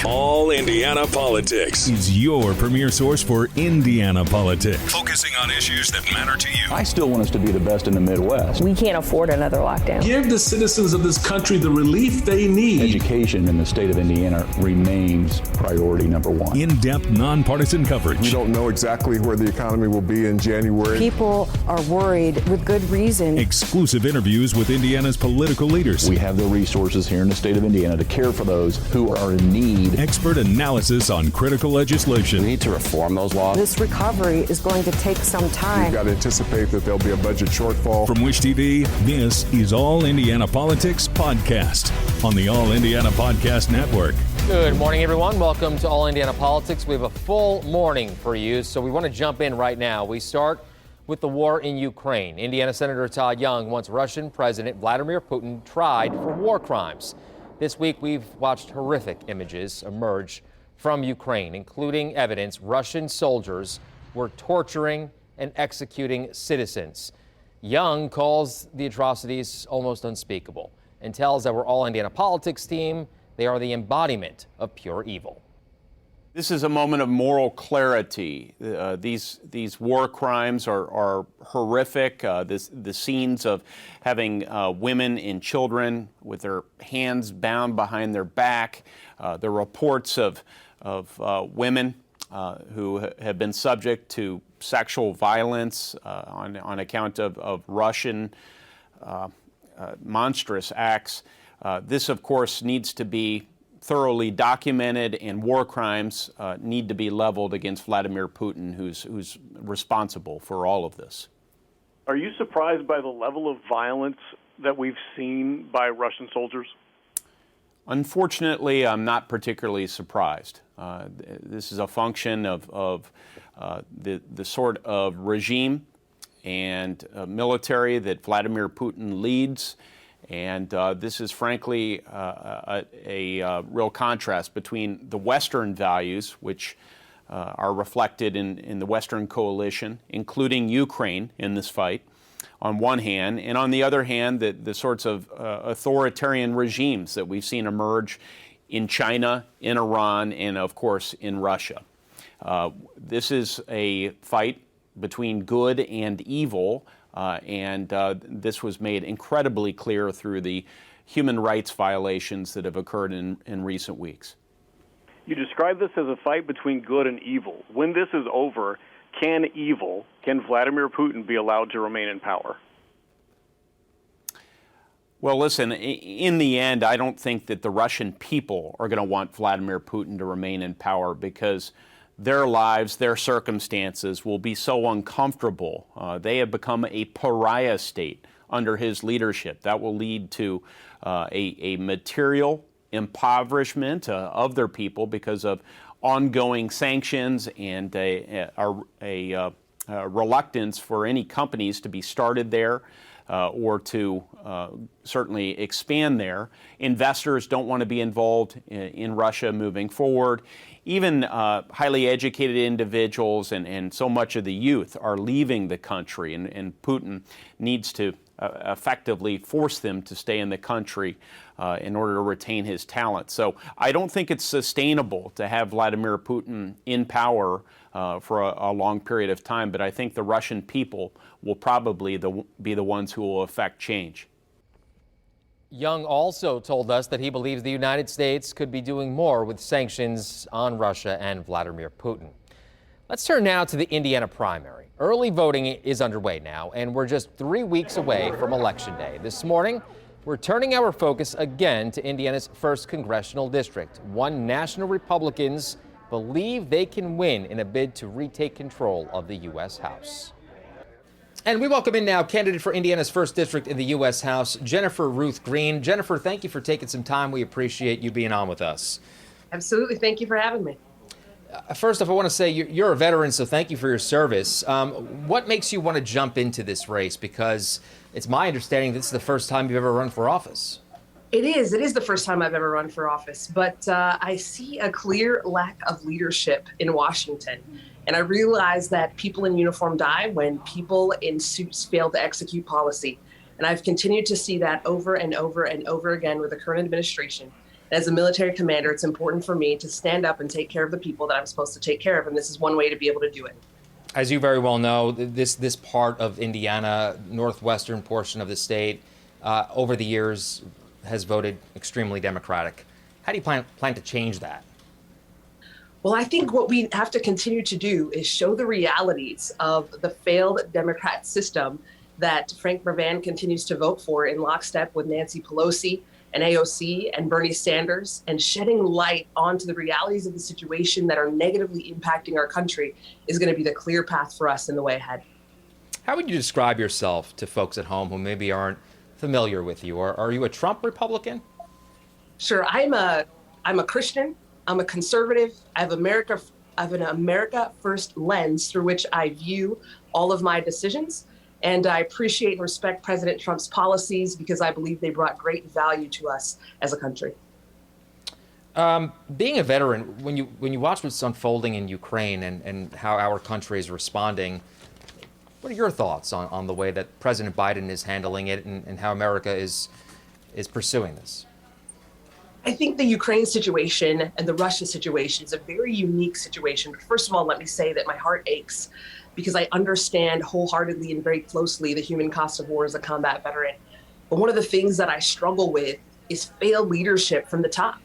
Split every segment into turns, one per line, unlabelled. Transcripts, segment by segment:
All Indiana Politics is your premier source for Indiana politics, focusing on issues that matter to you.
I still want us to be the best in the Midwest.
We can't afford another lockdown.
Give the citizens of this country the relief they need.
Education in the state of Indiana remains priority number one.
In-depth, nonpartisan coverage.
We don't know exactly where the economy will be in January.
People are worried with good reason.
Exclusive interviews with Indiana's political leaders.
We have the resources here in the state of Indiana to care for those who are in need.
Expert analysis on critical legislation.
We need to reform those laws.
This recovery is going to take some time.
We've got to anticipate that there'll be a budget shortfall.
From Wish TV, this is All Indiana Politics Podcast on the All Indiana Podcast Network.
Good morning, everyone. Welcome to All Indiana Politics. We have a full morning for you, so we want to jump in right now. We start with the war in Ukraine. Indiana Senator Todd Young wants Russian President Vladimir Putin tried for war crimes. This week, we've watched horrific images emerge from Ukraine, including evidence Russian soldiers were torturing and executing citizens. Young calls the atrocities almost unspeakable and tells our All Indiana Politics team they are the embodiment of pure evil.
This is a moment of moral clarity. These war crimes are horrific. The scenes of having women and children with their hands bound behind their back, the reports of women who have been subject to sexual violence on account of Russian monstrous acts. This, of course, needs to be thoroughly documented, and war crimes need to be leveled against Vladimir Putin, who's responsible for all of this.
Are you surprised by the level of violence that we've seen by Russian soldiers?
Unfortunately, I'm not particularly surprised. This is a function of the sort of regime and military that Vladimir Putin leads. And this is frankly a real contrast between the Western values, which are reflected in the Western coalition, including Ukraine in this fight, on one hand, and on the other hand, the sorts of authoritarian regimes that we've seen emerge in China, in Iran, and of course in Russia. This is a fight between good and evil. And this was made incredibly clear through the human rights violations that have occurred in recent weeks.
You describe this as a fight between good and evil. When this is over, can Vladimir Putin be allowed to remain in power?
Well, listen, in the end, I don't think that the Russian people are going to want Vladimir Putin to remain in power because their lives, their circumstances will be so uncomfortable. They have become a pariah state under his leadership. That will lead to a material impoverishment of their people because of ongoing sanctions and a reluctance for any companies to be started there or to certainly expand there. Investors don't want to be involved in Russia moving forward. Even highly educated individuals and so much of the youth are leaving the country, and Putin needs to effectively force them to stay in the country in order to retain his talent. So I don't think it's sustainable to have Vladimir Putin in power for a long period of time, but I think the Russian people will probably be the ones who will effect change.
Young also told us that he believes the United States could be doing more with sanctions on Russia and Vladimir Putin. Let's turn now to the Indiana primary. Early voting is underway now, and we're just 3 weeks away from Election Day. This morning, we're turning our focus again to Indiana's 1st Congressional District, one national Republicans believe they can win in a bid to retake control of the U.S. House. And we welcome in now candidate for Indiana's 1st District in the U.S. House, Jennifer Ruth Green. Jennifer, thank you for taking some time. We appreciate you being on with us.
Absolutely. Thank you for having me.
First off, I want to say you're a veteran, so thank you for your service. What makes you want to jump into this race? Because it's my understanding this is the first time you've ever run for office.
It is. It is the first time I've ever run for office, but I see a clear lack of leadership in Washington. And I realize that people in uniform die when people in suits fail to execute policy. And I've continued to see that over and over and over again with the current administration. As a military commander, it's important for me to stand up and take care of the people that I'm supposed to take care of, and this is one way to be able to do it.
As you very well know, this part of Indiana, northwestern portion of the state, over the years has voted extremely Democratic. How do you plan to change that?
Well, I think what we have to continue to do is show the realities of the failed Democrat system that Frank Mrvan continues to vote for in lockstep with Nancy Pelosi and AOC and Bernie Sanders, and shedding light onto the realities of the situation that are negatively impacting our country is going to be the clear path for us in the way ahead.
How would you describe yourself to folks at home who maybe aren't familiar with you? Or are you a Trump Republican?
Sure, I'm a Christian. I'm a conservative. I have an America First lens through which I view all of my decisions. And I appreciate and respect President Trump's policies because I believe they brought great value to us as a country.
Being a veteran, when you watch what's unfolding in Ukraine and how our country is responding, what are your thoughts on the way that President Biden is handling it and how America is pursuing this?
I think the Ukraine situation and the Russia situation is a very unique situation. But first of all, let me say that my heart aches because I understand wholeheartedly and very closely the human cost of war as a combat veteran. But one of the things that I struggle with is failed leadership from the top.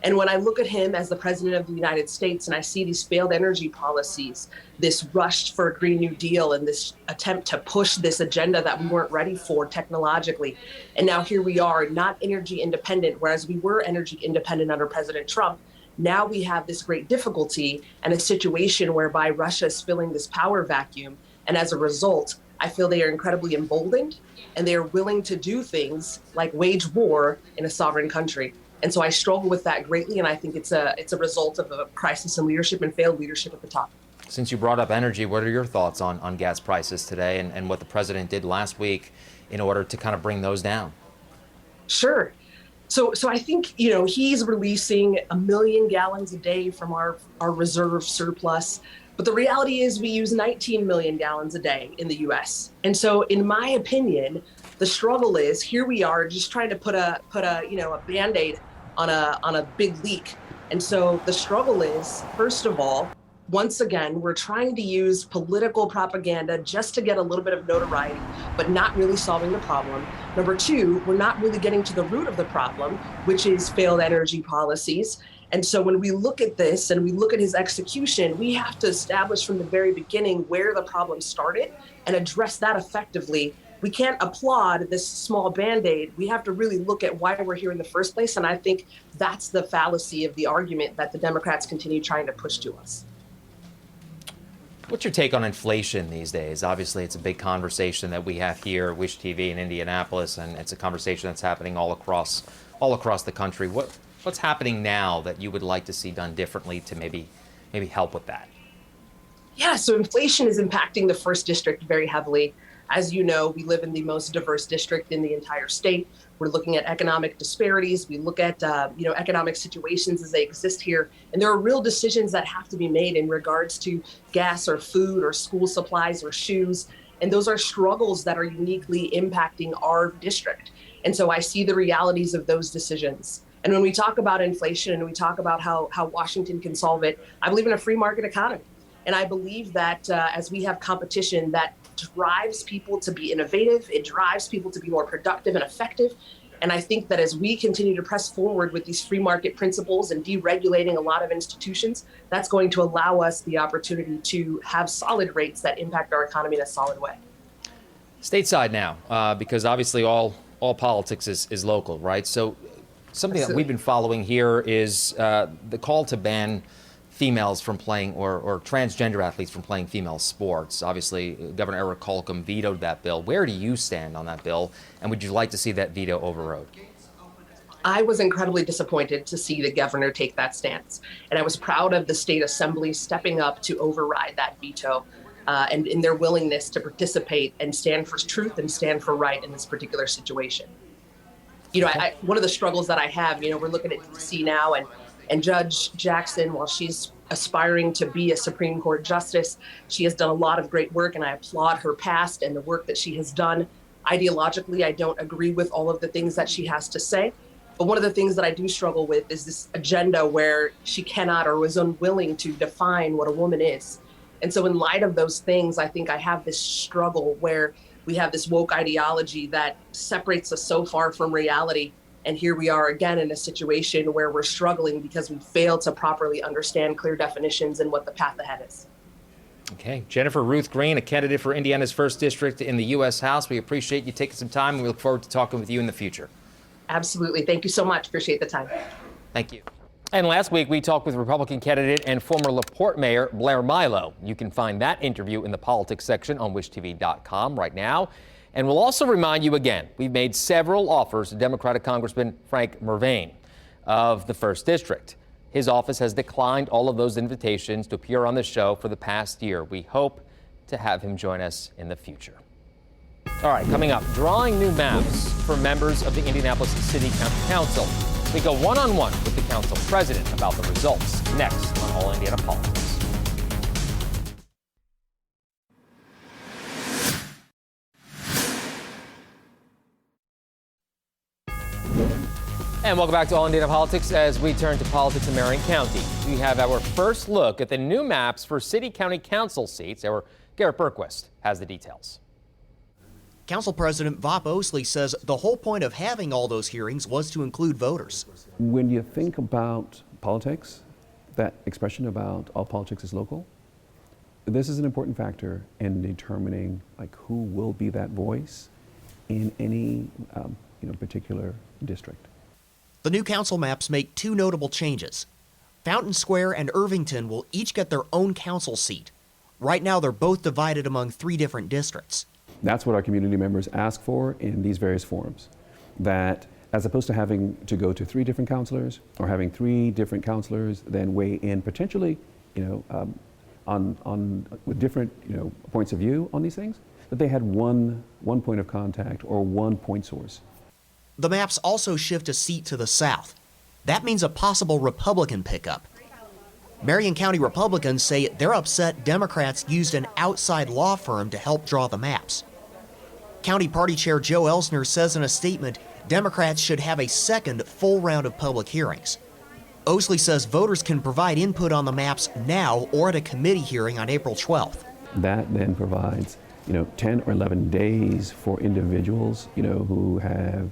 And when I look at him as the president of the United States and I see these failed energy policies, this rush for a Green New Deal and this attempt to push this agenda that we weren't ready for technologically. And now here we are, not energy independent, whereas we were energy independent under President Trump. Now we have this great difficulty and a situation whereby Russia is filling this power vacuum. And as a result, I feel they are incredibly emboldened and they are willing to do things like wage war in a sovereign country. And so I struggle with that greatly, and I think it's a result of a crisis in leadership and failed leadership at the top.
Since you brought up energy, what are your thoughts on gas prices today and what the president did last week in order to kind of bring those down?
Sure. So I think, he's releasing 1 million gallons a day from our reserve surplus. But the reality is we use 19 million gallons a day in the U.S. And so in my opinion, the struggle is here we are just trying to put a Band-Aid on a big leak. And so the struggle is, first of all, once again, we're trying to use political propaganda just to get a little bit of notoriety, but not really solving the problem. Number two, we're not really getting to the root of the problem, which is failed energy policies. And so when we look at this and we look at his execution, we have to establish from the very beginning where the problem started and address that effectively. We can't applaud this small Band-Aid. We have to really look at why we're here in the first place. And I think that's the fallacy of the argument that the Democrats continue trying to push to us.
What's your take on inflation these days? Obviously, it's a big conversation that we have here at Wish TV in Indianapolis, and it's a conversation that's happening all across the country. What's happening now that you would like to see done differently to maybe help with that?
Yeah, so inflation is impacting the first district very heavily. As you know, we live in the most diverse district in the entire state. We're looking at economic disparities. We look at economic situations as they exist here. And there are real decisions that have to be made in regards to gas or food or school supplies or shoes. And those are struggles that are uniquely impacting our district. And so I see the realities of those decisions. And when we talk about inflation and we talk about how Washington can solve it, I believe in a free market economy. And I believe that as we have competition, that drives people to be innovative, it drives people to be more productive and effective. And I think that as we continue to press forward with these free market principles and deregulating a lot of institutions, that's going to allow us the opportunity to have solid rates that impact our economy in a solid way.
Stateside now, because obviously all politics is local, right? So something that we've been following here is the call to ban females from playing or transgender athletes from playing female sports. Obviously, Governor Eric Holcomb vetoed that bill. Where do you stand on that bill? And would you like to see that veto overrode?
I was incredibly disappointed to see the governor take that stance. And I was proud of the state assembly stepping up to override that veto and in their willingness to participate and stand for truth and stand for right in this particular situation. One of the struggles that I have, we're looking at DC now and Judge Jackson, while she's aspiring to be a Supreme Court justice, she has done a lot of great work, and I applaud her past and the work that she has done. Ideologically, I don't agree with all of the things that she has to say, But one of the things that I do struggle with is this agenda where she cannot or was unwilling to define what a woman is. And so in light of those things, I think I have this struggle where we have this woke ideology that separates us so far from reality. And here we are again in a situation where we're struggling because we fail to properly understand clear definitions and what the path ahead is.
Okay. Jennifer Ruth Green, a candidate for Indiana's 1st District in the U.S. House. We appreciate you taking some time, and we look forward to talking with you in the future.
Absolutely. Thank you so much. Appreciate the time.
Thank you. And last week, we talked with Republican candidate and former LaPorte Mayor Blair Milo. You can find that interview in the politics section on wishtv.com right now. And we'll also remind you again, we've made several offers to Democratic Congressman Frank Mervane of the 1st District. His office has declined all of those invitations to appear on the show for the past year. We hope to have him join us in the future. All right, coming up, drawing new maps for members of the Indianapolis City County Council. We go one-on-one with the council president about the results next on All Indiana Politics. And welcome back to All Indiana Politics as we turn to politics in Marion County. We have our first look at the new maps for city county council seats. Our Garrett Berquist has the details.
Council President Vop Osley says the whole point of having all those hearings was to include voters.
When you think about politics, that expression about all politics is local, this is an important factor in determining who will be that voice in any particular district.
The new council maps make two notable changes. Fountain Square and Irvington will each get their own council seat. Right now, they're both divided among 3 different districts.
That's what our community members ask for in these various forums, that as opposed to having to go to 3 different counselors or having 3 different counselors then weigh in potentially, with different, points of view on these things, that they had one point of contact or one point source.
The maps also shift a seat to the south. That means a possible Republican pickup. Marion County Republicans say they're upset Democrats used an outside law firm to help draw the maps. County Party Chair Joe Elsner says in a statement Democrats should have a second full round of public hearings. Osley says voters can provide input on the maps now or at a committee hearing on April 12th.
That then provides 10 or 11 days for individuals who have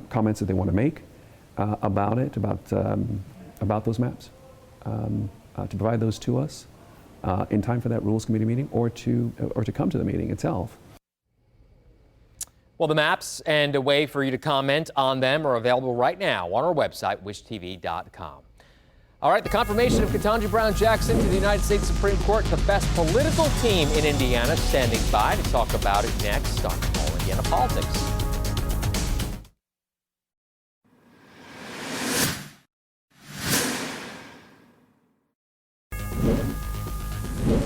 comments that they want to make about those maps. To provide those to us in time for that Rules Committee meeting or to come to the meeting itself.
Well, the maps and a way for you to comment on them are available right now on our website, wishtv.com. All right, the confirmation of Ketanji Brown Jackson to the United States Supreme Court, the best political team in Indiana, standing by to talk about it next on All Indiana Politics.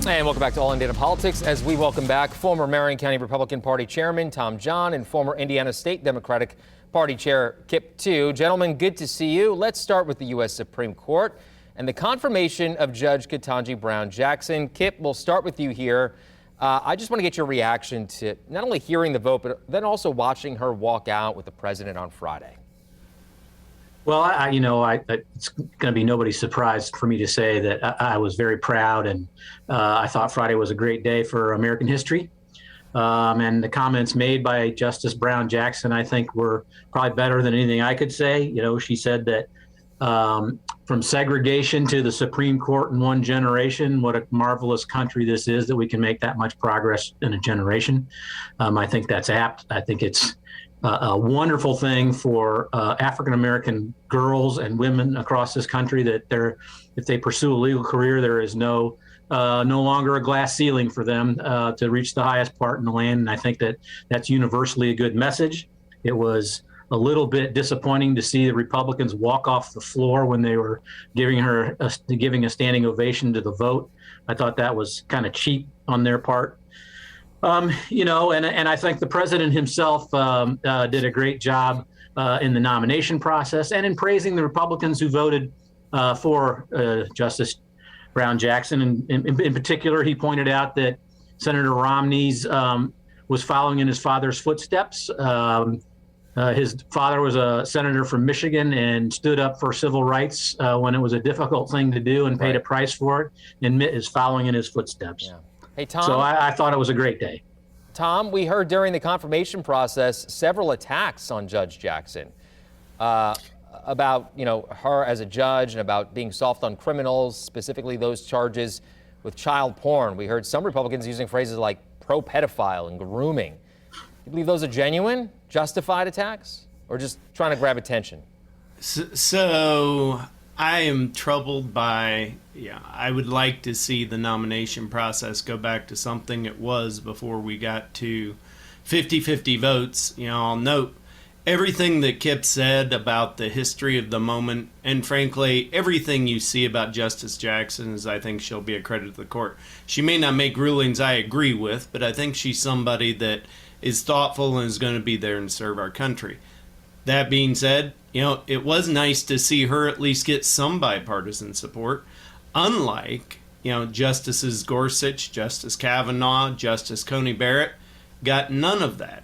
And welcome back to All Indiana Politics as we welcome back former Marion County Republican Party Chairman Tom John and former Indiana State Democratic Party Chair Kip Tu. Gentlemen, good to see you. Let's start with the U.S. Supreme Court and the confirmation of Judge Ketanji Brown Jackson. Kip, we'll start with you here. I just want to get your reaction to not only hearing the vote, but then also watching her walk out with the president on Friday.
Well, it's going to be nobody's surprise for me to say that I was very proud, and I thought Friday was a great day for American history. And the comments made by Justice Brown Jackson, I think, were probably better than anything I could say. She said that from segregation to the Supreme Court in one generation, what a marvelous country this is that we can make that much progress in a generation. I think that's apt. I think it's a wonderful thing for African-American girls and women across this country that if they pursue a legal career, there is no longer a glass ceiling for them to reach the highest part in the land. And I think that that's universally a good message. It was a little bit disappointing to see the Republicans walk off the floor when they were giving a standing ovation to the vote. I thought that was kind of cheap on their part. And I think the president himself did a great job in the nomination process and in praising the Republicans who voted for Justice Brown Jackson. And in particular, he pointed out that Senator Romney's was following in his father's footsteps. His father was a senator from Michigan and stood up for civil rights when it was a difficult thing to do and paid a price for it, and Mitt is following in his footsteps.
Yeah. Hey, Tom.
So I thought it was a great day.
Tom, we heard during the confirmation process several attacks on Judge Jackson about, her as a judge and about being soft on criminals, specifically those charges with child porn. We heard some Republicans using phrases like pro-pedophile and grooming. You believe those are genuine, justified attacks, or just trying to grab attention?
So I am troubled by, I would like to see the nomination process go back to something it was before we got to 50-50 votes. I'll note everything that Kip said about the history of the moment, and frankly, everything you see about Justice Jackson is, I think she'll be a credit to the court. She may not make rulings I agree with, but I think she's somebody that is thoughtful and is going to be there and serve our country. That being said, it was nice to see her at least get some bipartisan support, unlike, Justices Gorsuch, Justice Kavanaugh, Justice Coney Barrett got none of that.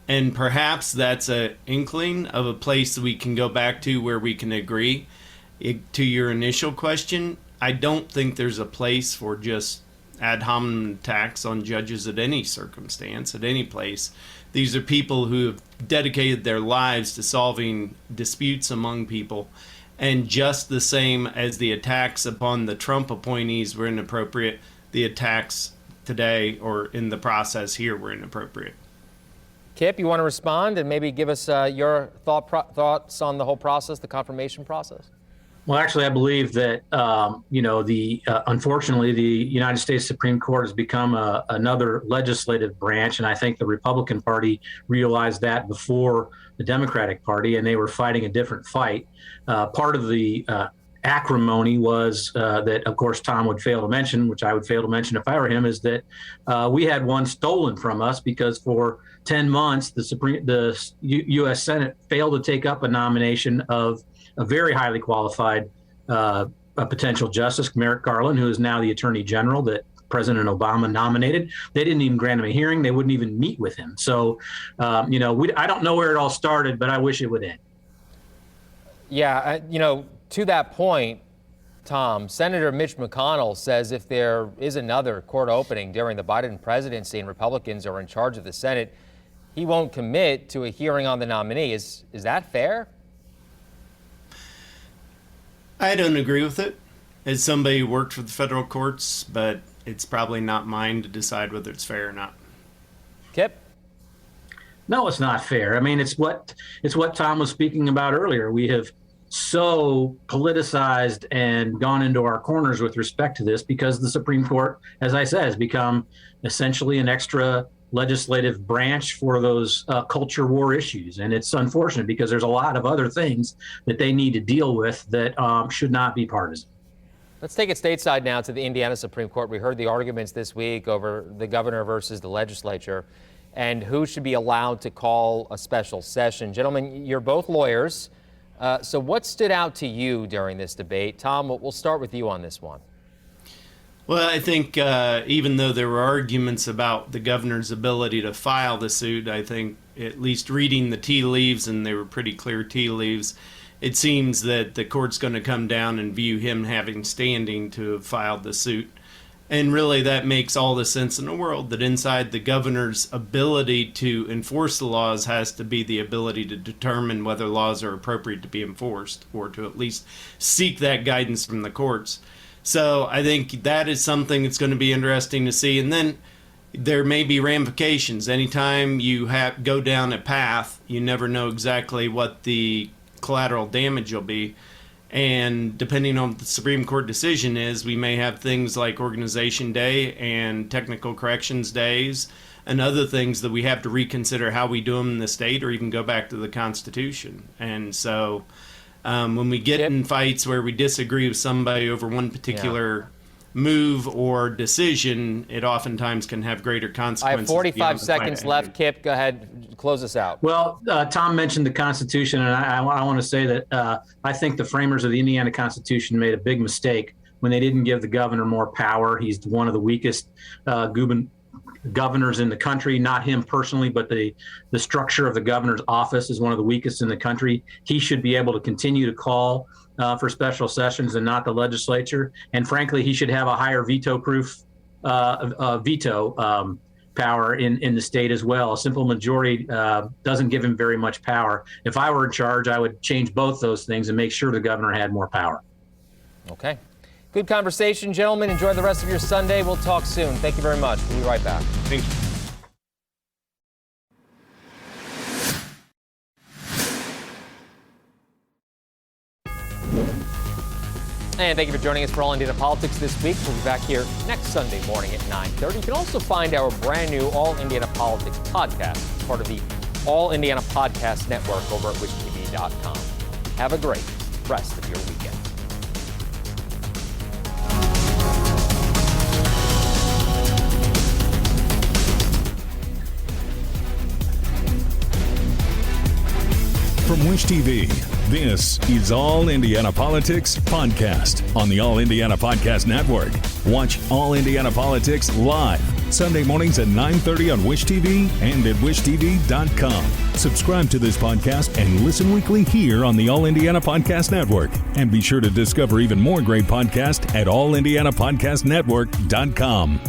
And perhaps that's an inkling of a place we can go back to where we can agree. To your initial question, I don't think there's a place for just ad hominem attacks on judges at any circumstance, at any place. These are people who have dedicated their lives to solving disputes among people. And just the same as the attacks upon the Trump appointees were inappropriate, the attacks today or in the process here were inappropriate.
Kip, you want to respond and maybe give us your thoughts on the whole process, the confirmation process?
Well, actually, I believe that, unfortunately, the United States Supreme Court has become another legislative branch. And I think the Republican Party realized that before the Democratic Party, and they were fighting a different fight. Part of the acrimony was that, of course, Tom would fail to mention, which I would fail to mention if I were him, is that we had one stolen from us because for 10 months, the U.S. Senate failed to take up a nomination of a very highly qualified a potential justice, Merrick Garland, who is now the Attorney General that President Obama nominated. They didn't even grant him a hearing. They wouldn't even meet with him. So, I don't know where it all started, but I wish it would end.
Yeah, to that point, Tom, Senator Mitch McConnell says if there is another court opening during the Biden presidency and Republicans are in charge of the Senate, he won't commit to a hearing on the nominee. Is that fair?
I don't agree with it. As somebody who worked for the federal courts, but it's probably not mine to decide whether it's fair or not.
Kip?
No, it's not fair. I mean, it's what Tom was speaking about earlier. We have so politicized and gone into our corners with respect to this because the Supreme Court, as I said, has become essentially an extra legislative branch for those culture war issues. And it's unfortunate because there's a lot of other things that they need to deal with that should not be partisan.
Let's take it stateside now to the Indiana Supreme Court. We heard the arguments this week over the governor versus the legislature and who should be allowed to call a special session. Gentlemen, you're both lawyers. So what stood out to you during this debate? Tom, we'll start with you on this one.
Well, I think even though there were arguments about the governor's ability to file the suit, I think at least reading the tea leaves, and they were pretty clear tea leaves, it seems that the court's going to come down and view him having standing to have filed the suit. And really that makes all the sense in the world, that inside the governor's ability to enforce the laws has to be the ability to determine whether laws are appropriate to be enforced, or to at least seek that guidance from the courts. So I think that is something that's going to be interesting to see. And then there may be ramifications. Anytime you go down a path, you never know exactly what the collateral damage will be. And depending on what the Supreme Court decision is, we may have things like Organization Day and Technical Corrections Days and other things that we have to reconsider how we do them in the state, or even go back to the Constitution. And so when we get in fights where we disagree with somebody over one particular move or decision, it oftentimes can have greater consequences.
I have 45 seconds left. Kip, go ahead, close us out.
Well, Tom mentioned the Constitution, and I want to say that I think the framers of the Indiana Constitution made a big mistake when they didn't give the governor more power. He's one of the weakest governors in the country, not him personally, but the structure of the governor's office is one of the weakest in the country. He should be able to continue to call for special sessions and not the legislature. And frankly, he should have a higher veto-proof veto power in the state as well. A simple majority doesn't give him very much power. If I were in charge, I would change both those things and make sure the governor had more power.
Okay. Good conversation, gentlemen. Enjoy the rest of your Sunday. We'll talk soon. Thank you very much. We'll be right back.
Thank you.
And thank you for joining us for All Indiana Politics this week. We'll be back here next Sunday morning at 9:30. You can also find our brand new All Indiana Politics podcast as part of the All Indiana Podcast Network over at wishtv.com. Have a great rest of your weekend.
From Wish TV, this is All Indiana Politics Podcast on the All Indiana Podcast Network. Watch All Indiana Politics live Sunday mornings at 9:30 on Wish TV and at wishtv.com. Subscribe to this podcast and listen weekly here on the All Indiana Podcast Network. And be sure to discover even more great podcasts at allindianapodcastnetwork.com.